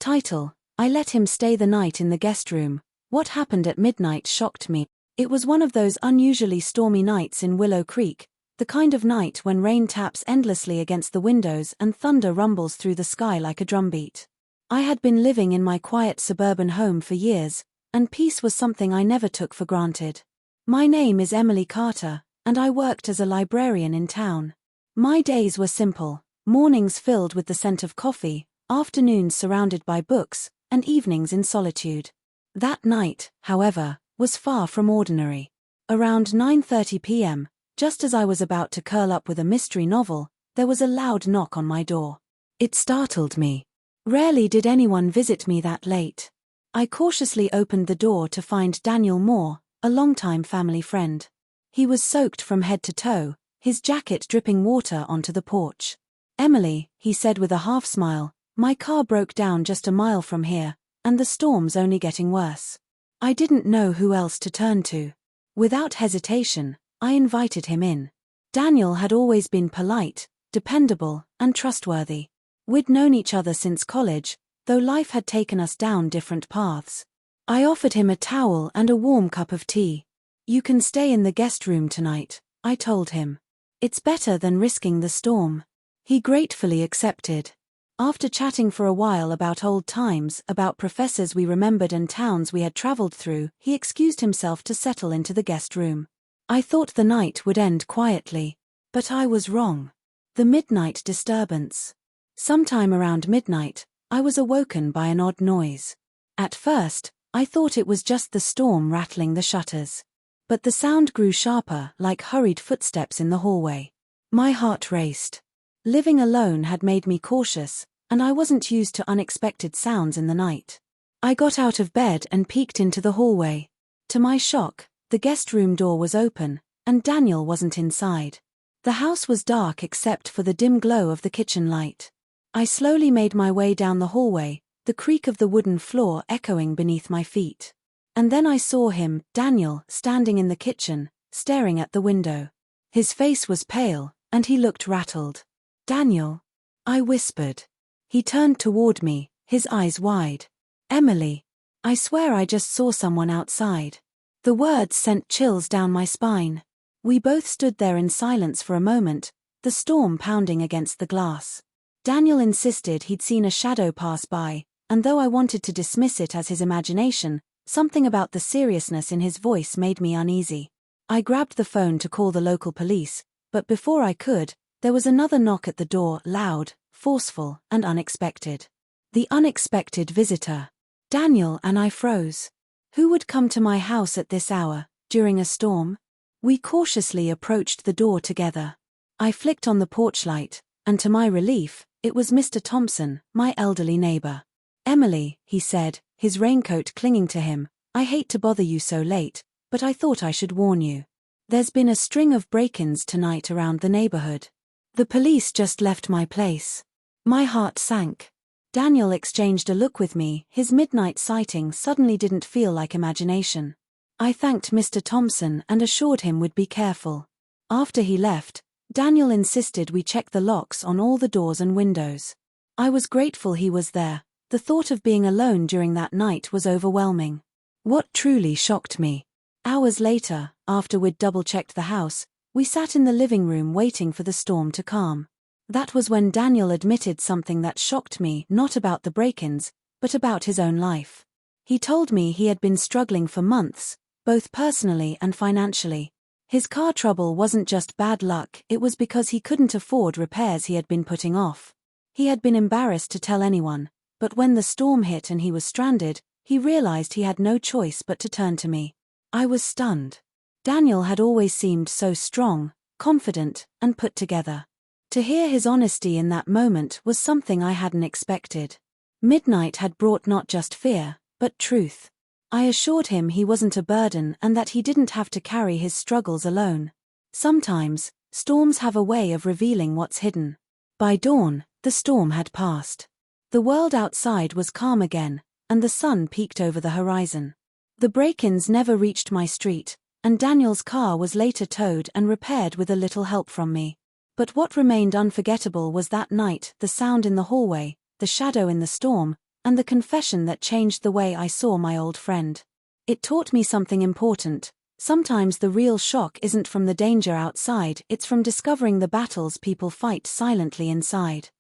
Title: I let him stay the night in the guest room. What happened at midnight shocked me. It was one of those unusually stormy nights in Willow Creek, the kind of night when rain taps endlessly against the windows and thunder rumbles through the sky like a drumbeat. I had been living in my quiet suburban home for years, and peace was something I never took for granted. My name is Emily Carter, and I worked as a librarian in town. My days were simple, mornings filled with the scent of coffee, afternoons surrounded by books, and evenings in solitude. That night, however, was far from ordinary. Around 9:30 p.m., just as I was about to curl up with a mystery novel, there was a loud knock on my door. It startled me. Rarely did anyone visit me that late. I cautiously opened the door to find Daniel Moore, a longtime family friend. He was soaked from head to toe, his jacket dripping water onto the porch. "Emily," he said with a half-smile, "my car broke down just a mile from here, and the storm's only getting worse." I didn't know who else to turn to. Without hesitation, I invited him in. Daniel had always been polite, dependable, and trustworthy. We'd known each other since college, though life had taken us down different paths. I offered him a towel and a warm cup of tea. "You can stay in the guest room tonight," I told him. "It's better than risking the storm." He gratefully accepted. After chatting for a while about old times, about professors we remembered and towns we had traveled through, he excused himself to settle into the guest room. I thought the night would end quietly. But I was wrong. The midnight disturbance. Sometime around midnight, I was awoken by an odd noise. At first, I thought it was just the storm rattling the shutters. But the sound grew sharper, like hurried footsteps in the hallway. My heart raced. Living alone had made me cautious, and I wasn't used to unexpected sounds in the night. I got out of bed and peeked into the hallway. To my shock, the guest room door was open, and Daniel wasn't inside. The house was dark except for the dim glow of the kitchen light. I slowly made my way down the hallway, the creak of the wooden floor echoing beneath my feet. And then I saw him, Daniel, standing in the kitchen, staring at the window. His face was pale, and he looked rattled. "Daniel," I whispered. He turned toward me, his eyes wide. "Emily, I swear I just saw someone outside." The words sent chills down my spine. We both stood there in silence for a moment, the storm pounding against the glass. Daniel insisted he'd seen a shadow pass by, and though I wanted to dismiss it as his imagination, something about the seriousness in his voice made me uneasy. I grabbed the phone to call the local police, but before I could, there was another knock at the door, loud, forceful, and unexpected. The unexpected visitor. Daniel and I froze. Who would come to my house at this hour, during a storm? We cautiously approached the door together. I flicked on the porch light, and to my relief, it was Mr. Thompson, my elderly neighbor. "Emily," he said, his raincoat clinging to him, "I hate to bother you so late, but I thought I should warn you. There's been a string of break-ins tonight around the neighborhood. The police just left my place." My heart sank. Daniel exchanged a look with me, his midnight sighting suddenly didn't feel like imagination. I thanked Mr. Thompson and assured him we'd be careful. After he left, Daniel insisted we check the locks on all the doors and windows. I was grateful he was there. The thought of being alone during that night was overwhelming. What truly shocked me. Hours later, after we'd double-checked the house, we sat in the living room waiting for the storm to calm. That was when Daniel admitted something that shocked me, not about the break-ins, but about his own life. He told me he had been struggling for months, both personally and financially. His car trouble wasn't just bad luck, it was because he couldn't afford repairs he had been putting off. He had been embarrassed to tell anyone, but when the storm hit and he was stranded, he realized he had no choice but to turn to me. I was stunned. Daniel had always seemed so strong, confident, and put together. To hear his honesty in that moment was something I hadn't expected. Midnight had brought not just fear, but truth. I assured him he wasn't a burden and that he didn't have to carry his struggles alone. Sometimes, storms have a way of revealing what's hidden. By dawn, the storm had passed. The world outside was calm again, and the sun peeked over the horizon. The break-ins never reached my street, and Daniel's car was later towed and repaired with a little help from me. But what remained unforgettable was that night, the sound in the hallway, the shadow in the storm, and the confession that changed the way I saw my old friend. It taught me something important. Sometimes the real shock isn't from the danger outside, it's from discovering the battles people fight silently inside.